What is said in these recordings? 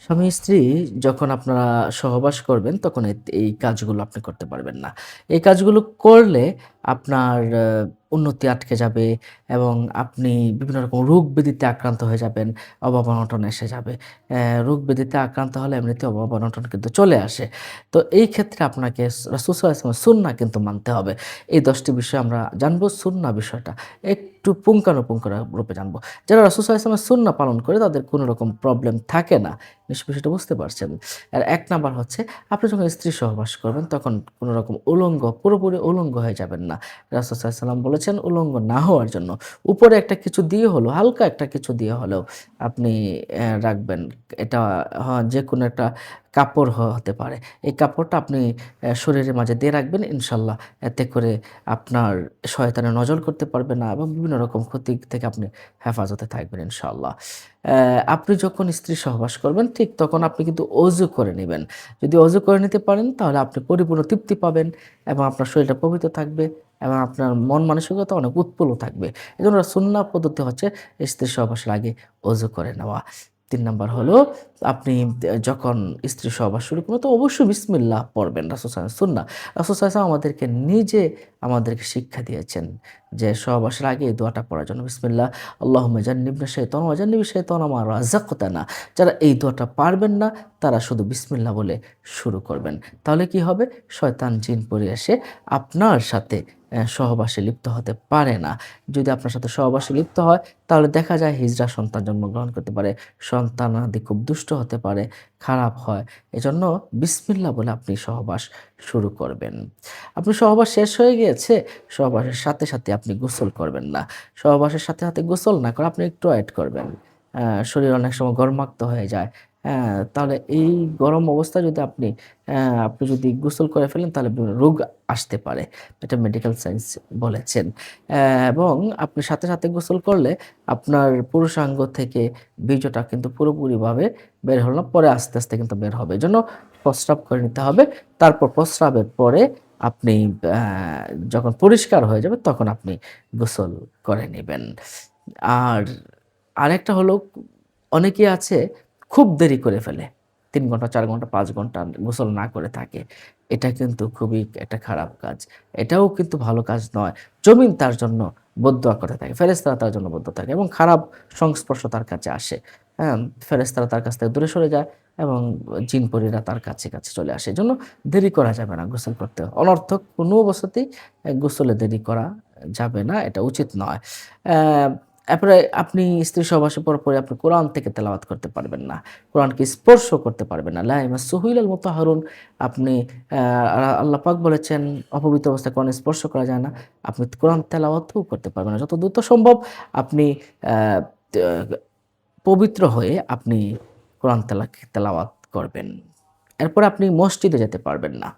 স্বামী স্ত্রী যখন আপনারা সহবাস করবেন তখন এই কাজগুলো আপনি করতে পারবেন না। এই কাজগুলো করলে আপনার উন্নতি আটকে যাবে এবং আপনি বিভিন্ন রকম রোগ ব্যাধিতে আক্রান্ত হয়ে যাবেন, অভাব-অনটন এসে যাবে। রোগ ব্যাধিতে আক্রান্ত হলে এমনিতেই অভাব-অনটন কিন্তু চলে আসে। তো এই ক্ষেত্রে আপনাকে রাসূল সাল্লাল্লাহু আলাইহি ওয়াসাল্লামের সুন্নাহ কিন্তু মানতে হবে। এই ১০ টি বিষয় আমরা জানবো, সুন্নাহ বিষয়টা একটু পুঙ্খানুপুঙ্খ রূপে জানবো। যারা রাসূল সাল্লাল্লাহু আলাইহি ওয়াসাল্লামের সুন্নাহ পালন করে তাদের কোনো রকম প্রবলেম থাকে না। নিশ্চয়ই বিষয়টা বুঝতে পারছেন। আর ১ নাম্বার হচ্ছে আপনি যখন স্ত্রী সহবাস করবেন তখন কোন রকম উলঙ্গ, পুরোপুরি উলঙ্গ হয়ে যাবেন না। রাসূল সাল্লাল্লাহু আলাইহি ওয়াসাল্লাম বলেছেন উলঙ্গ না হওয়ার জন্য উপরে একটা কিছু দিয়ে হলেও, হালকা একটা কিছু দিয়ে হলেও আপনি রাখবেন। এটা যেকোনো একটা কাপড় হতে পারে। এই কাপড়টা আপনি শরীরের মাঝে দিয়ে রাখবেন ইনশাআল্লাহ। এতে করে আপনার শয়তানে নজর করতে পারবে না এবং বিভিন্ন রকম ক্ষতি থেকে আপনি হেফাজতে থাকবেন ইনশাআল্লাহ। আপনি যখন স্ত্রী সহবাস করবেন ঠিক তখন আপনি কিন্তু অজু করে নিবেন। যদি অজু করে নিতে পারেন তাহলে আপনি পরিপূর্ণ তৃপ্তি পাবেন এবং আপনার শরীরটা পবিত্র থাকবে এবং আপনার মন মানসিকতা অনেক উৎফুল্ল থাকবে। এজন্য সুন্নাহ পদ্ধতি হচ্ছে স্ত্রী সহবাসের আগে অজু করে নেওয়া। ৩ নাম্বার হলো আপনি যখন স্ত্রী সহবাস শুরু করবেন তো অবশ্যই বিসমিল্লাহ পড়বেন। রাসূল সাল্লাল্লাহু আলাইহি ওয়াসাল্লাম সুন্নাহ। রাসূল সাল্লাল্লাহু আলাইহি ওয়াসাল্লাম আমাদেরকে নিজে আমাদেরকে শিক্ষা দিয়েছেন যে সহবাসের আগে এই দোয়াটা পড়ার জন্য। বিসমিল্লাহ আল্লাহুম্মা জান্নিবনা শাইতানা ওয়া জান্নিবিশ শাইতানা মা রাযাকতানা। যারা এই দোয়াটা পারবেন না তারা শুধু বিসমিল্লাহ বলে শুরু করবেন। তাহলে কি হবে? শয়তান জিন পড়ে এসে আপনার সাথে সহবাসে লিপ্ত হতে পারে না। যদি আপনার সাথে সহবাসে লিপ্ত হয় তাহলে দেখা যায় হিজড়া সন্তান জন্মগ্রহণ করতে পারে। সন্তানাদি খুব দুষ্ট হতে পারে, খারাপ হয়। এজন্য বিসমিল্লাহ বলে আপনি সহবাস শুরু করবেন। আপনার সহবাস শেষ হয়ে গিয়েছে, সহবাসের সাথে, সাথে আপনি গোসল করবেন না। সহবাসের সাথে, সাথে গোসল না করে আপনি একটু ওয়েট করবেন। শরীর অনেক সময় গরমাক্ত হয়ে যায়। তাহলে এই গরম অবস্থায় যদি আপনি যদি গোসল করে ফেলেন তাহলে বিভিন্ন রোগ আসতে পারে। এটা মেডিকেল সায়েন্স বলেছেন। এবং আপনি সাথে, সাথে গোসল করলে আপনার পুরুষাঙ্গ থেকে বীর্যটা কিন্তু পুরোপুরিভাবে বের হলো না। পরে আস্তে, আস্তে কিন্তু বের হবে। এজন্য প্রস্রাব করে নিতে হবে। তারপর প্রস্রাবের পরে আপনি আ যখন পরিষ্কার হয়ে যাবে তখন আপনি গোসল করে নিবেন। আর আরেকটা হলো অনেকেই আছে খুব দেরি করে ফেলে। ৩ ঘন্টা, ৪ ঘন্টা, ৫ ঘন্টা গোসল না করে থাকে। এটা কিন্তু খুবই একটা খারাপ কাজ। এটাও কিন্তু ভালো কাজ নয়। জমিন তার জন্য বদদোয়া করে থাকে। ফেরেশতারা তার জন্য বদদোয়া থাকে এবং খারাপ সংস্পর্শ তার কাছে আসে। হ্যাঁ? ফেরেশতারা তার কাছ থেকে দূরে সরে যায় এবং জিন-পরীরা তার কাছে, কাছে চলে আসে। এজন্য দেরি করা যাবে না গোসল করতে। অনর্থক কোনো অবস্থাতেই গোসলে দেরি করা যাবে না। এটা উচিত নয়। অ্যা এরপরে আপনি স্ত্রী সহবাসের পরপরই আপনি কোরআন থেকে তেলাওয়াত করতে পারবেন না। কোরআনকে স্পর্শ করতে পারবেন না। লা ইয়ামাসসুহু ইল্লাল মুতাহহারুন। আপনি আল্লাহ পাক বলেছেন অপবিত্র অবস্থায় কোরআন স্পর্শ করা যায় না। আপনি কোরআন তেলাওয়াতও করতে পারবেন না। যত দ্রুত সম্ভব আপনি অ্যা তে পবিত্র হয়ে আপনি কোরআন তেলাওয়াত করবেন। এরপরে আপনি মসজিদে যেতে পারবেন না।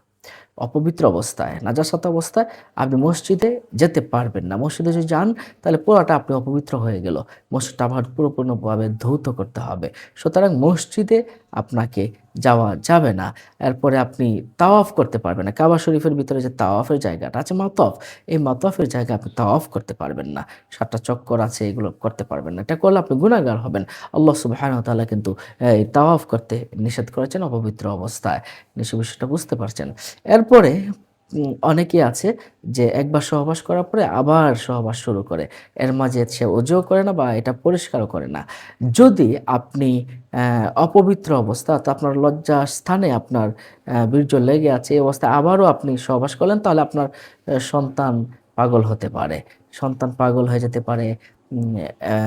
অপবিত্র অবস্থায়, নাজাসাত অবস্থায় আপনি মসজিদে যেতে পারবেন না। মসজিদে যদি যান তাহলে পুরাটা আপনি অপবিত্র হয়ে গেল। মসজিদটা আবার পুরোপূর্ণভাবে ধৌত করতে হবে। সুতরাং মসজিদে আপনাকে যাওয়া যাবে না। এরপরে আপনি তাওয়াফ করতে পারবেন না। কাবা শরীফের ভিতরে যে তাওয়াফের জায়গাটা আছে মাতফ, এই মাতফের জায়গায় আপনি তাওয়াফ করতে পারবেন না। ৭ টা চক্কর আছে এগুলো করতে পারবেন না। এটা করলে আপনি গুনাহগার হবেন। আল্লাহ সুবহানাহু ওয়া তাআলা কিন্তু এই তাওয়াফ করতে নিষেধ করেছেন অপবিত্র অবস্থায়। নিশ্চয়ই বিষয়টা বুঝতে পারছেন। এরপরে অনেকেই আছে যে একবার সহবাস করার পরে আবার সহবাস শুরু করে। এর মাঝে সে ওযুও করে না বা এটা পরিষ্কারও করে না। যদি আপনি অপবিত্র অবস্থা অর্থাৎ আপনার লজ্জা স্থানে আপনার বীর্য লেগে আছে এই অবস্থায় আবারও আপনি সহবাস করলেন তাহলে আপনার সন্তান পাগল হতে পারে। সন্তান পাগল হয়ে যেতে পারে। উম অ্যা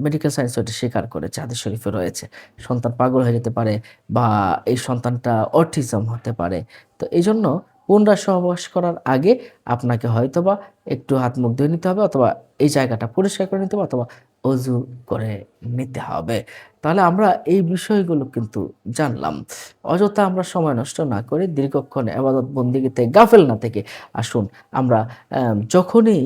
মেডিকেল সায়েন্স ওটা স্বীকার করেছে, হাদিস শরীফে রয়েছে। সন্তান পাগল হয়ে যেতে পারে বা এই সন্তানটা অটিজম হতে পারে। তো এজন্য পুনরায় সহবাস করার আগে আপনাকে হয়তোবা একটু হাত মুখ ধুয়ে নিতে হবে অথবা এই জায়গাটা পরিষ্কার করে নিতে হবে অথবা অজু করে নিতে হবে। তাহলে আমরা এই বিষয়গুলো কিন্তু জানলাম। অযথা আমরা সময় নষ্ট না করে দীর্ঘক্ষণ ইবাদত বন্দেগীতে গাফেল না থেকে আসুন আমরা যখনই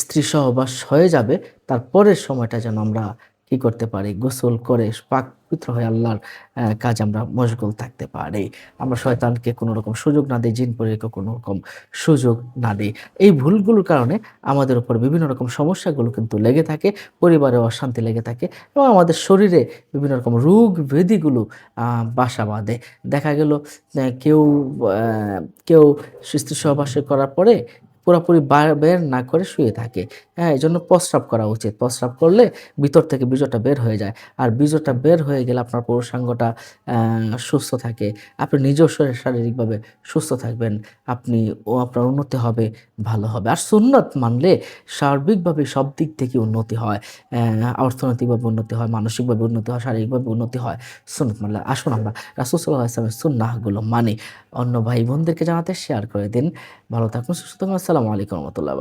স্ত্রী সহবাস হয়ে যাবে তার পরের সময়টা যেন আমরা কি করতে পারি? গোসল করে পাক পবিত্র হয়ে আল্লাহর কাজে আমরা মশগুল থাকতে পারি। আমরা শয়তানকে কোনো রকম সুযোগ না দেই, জিন-পরীকে কোনো রকম সুযোগ না দেই। এই ভুলগুলোর কারণে আমাদের উপর বিভিন্ন রকম সমস্যাগুলো কিন্তু লেগে থাকে, পরিবারে অশান্তি লেগে থাকে এবং আমাদের শরীরে বিভিন্ন রকম রোগ ব্যাধিগুলো বাসা বাঁধে। দেখা গেল কেউ কেউ স্ত্রী সহবাস করার পরে পুরাপুরি বের না করে শুয়ে থাকে। হ্যাঁ? এজন্য প্রস্রাব করা উচিত। প্রস্রাব করলে ভিতর থেকে বীর্যটা বের হয়ে যায়। আর বীর্যটা বের হয়ে গেলে আপনার পুরুষাঙ্গটা সুস্থ থাকে। আপনি নিজেও শারীরিকভাবে সুস্থ থাকবেন। আপনি আপনার উন্নতি হবে, ভালো হবে। আর সুন্নত মানলে সার্বিকভাবে সব দিক থেকে উন্নতি হয়। অর্থনৈতিকভাবে উন্নতি হয়, মানসিকভাবে উন্নতি হয়, শারীরিকভাবে উন্নতি হয়। সুন্নত মানলে আসুন আমরা রাসূল সাল্লাল্লাহু আলাইহি ওয়াসাল্লামের সুন্নাহগুলো মানি। অন্য ভাই বোনদেরকে জানাতে শেয়ার করে দিন। ভালো থাকুন, সুস্থ থাকুন। আসসালামু আলাইকুম ওয়া রাহমাতুল্লাহ।